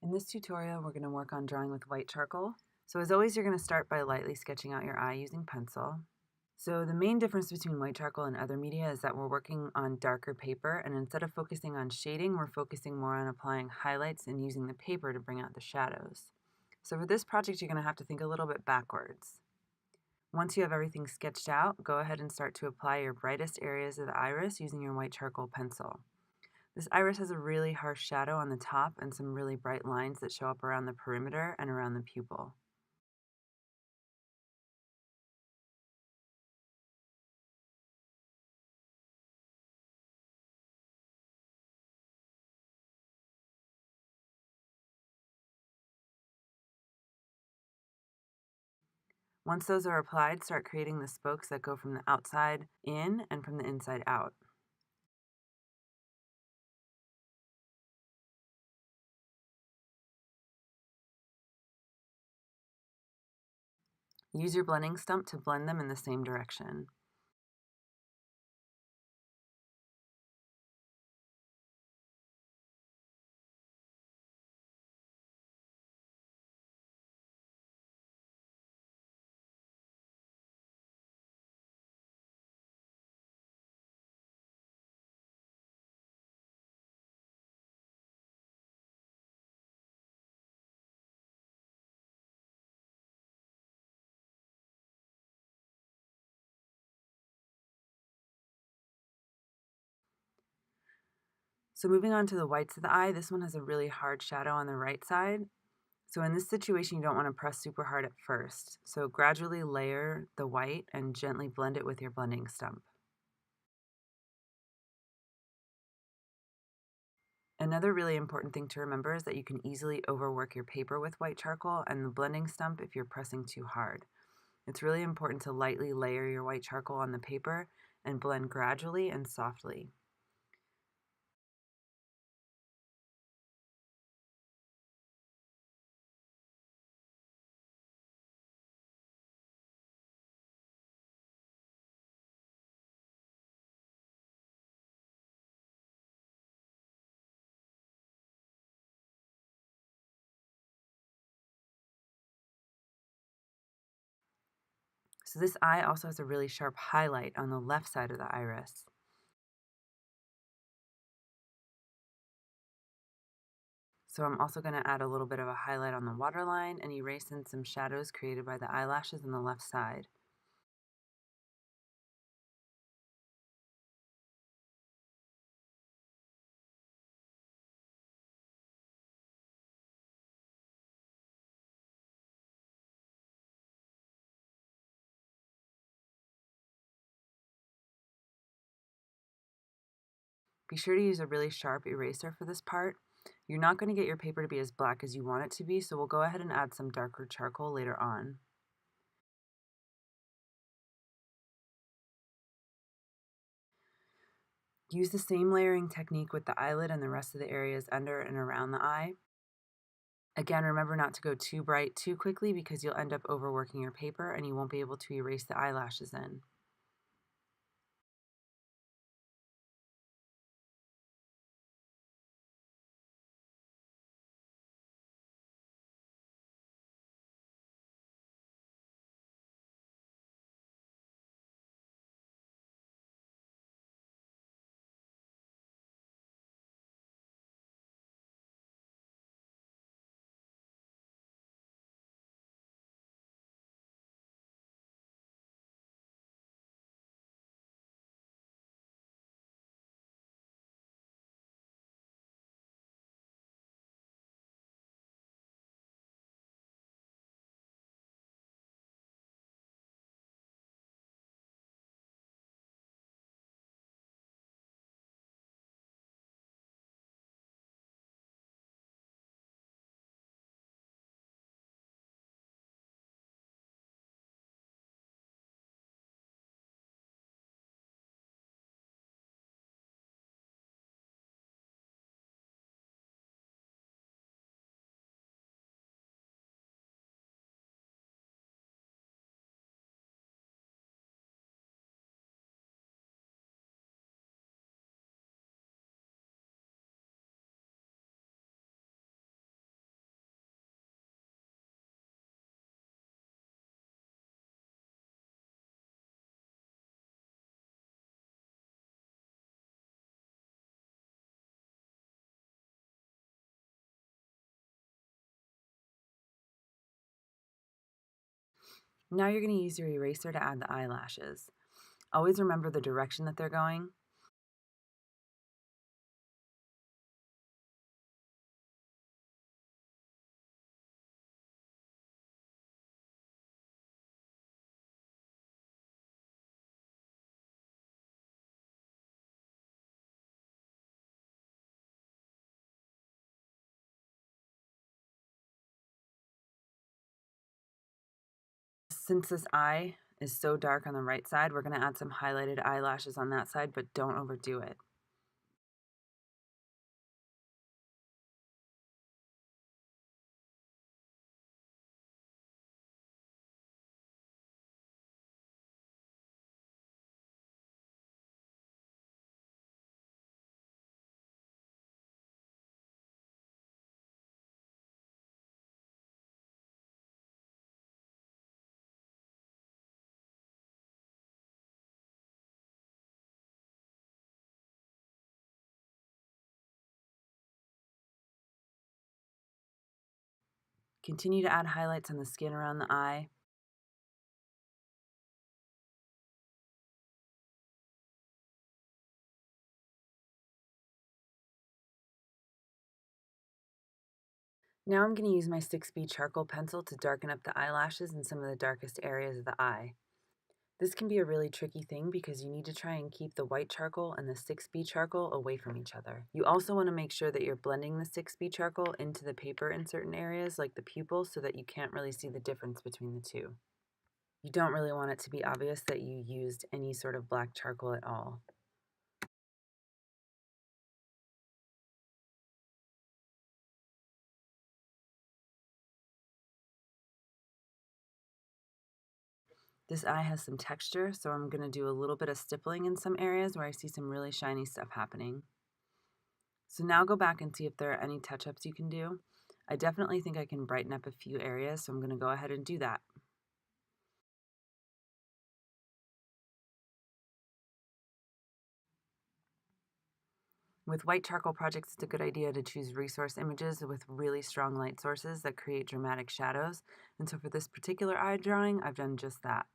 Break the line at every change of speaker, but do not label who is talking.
In this tutorial, we're going to work on drawing with white charcoal. So as always, you're going to start by lightly sketching out your eye using pencil. So the main difference between white charcoal and other media is that we're working on darker paper, and instead of focusing on shading, we're focusing more on applying highlights and using the paper to bring out the shadows. So for this project, you're going to have to think a little bit backwards. Once you have everything sketched out, go ahead and start to apply your brightest areas of the iris using your white charcoal pencil. This iris has a really harsh shadow on the top and some really bright lines that show up around the perimeter and around the pupil. Once those are applied, start creating the spokes that go from the outside in and from the inside out. Use your blending stump to blend them in the same direction. So moving on to the whites of the eye, this one has a really hard shadow on the right side. So in this situation, you don't want to press super hard at first. So gradually layer the white and gently blend it with your blending stump. Another really important thing to remember is that you can easily overwork your paper with white charcoal and the blending stump if you're pressing too hard. It's really important to lightly layer your white charcoal on the paper and blend gradually and softly. So this eye also has a really sharp highlight on the left side of the iris. So I'm also going to add a little bit of a highlight on the waterline and erase in some shadows created by the eyelashes on the left side. Be sure to use a really sharp eraser for this part. You're not going to get your paper to be as black as you want it to be, so we'll go ahead and add some darker charcoal later on. Use the same layering technique with the eyelid and the rest of the areas under and around the eye. Again, remember not to go too bright too quickly because you'll end up overworking your paper and you won't be able to erase the eyelashes in. Now you're going to use your eraser to add the eyelashes. Always remember the direction that they're going. Since this eye is so dark on the right side, we're going to add some highlighted eyelashes on that side, but don't overdo it. Continue to add highlights on the skin around the eye. Now I'm going to use my 6B charcoal pencil to darken up the eyelashes and some of the darkest areas of the eye. This can be a really tricky thing because you need to try and keep the white charcoal and the 6B charcoal away from each other. You also want to make sure that you're blending the 6B charcoal into the paper in certain areas like the pupil so that you can't really see the difference between the two. You don't really want it to be obvious that you used any sort of black charcoal at all. This eye has some texture, so I'm going to do a little bit of stippling in some areas where I see some really shiny stuff happening. So now go back and see if there are any touch-ups you can do. I definitely think I can brighten up a few areas, so I'm going to go ahead and do that. With white charcoal projects, it's a good idea to choose resource images with really strong light sources that create dramatic shadows. And so for this particular eye drawing, I've done just that.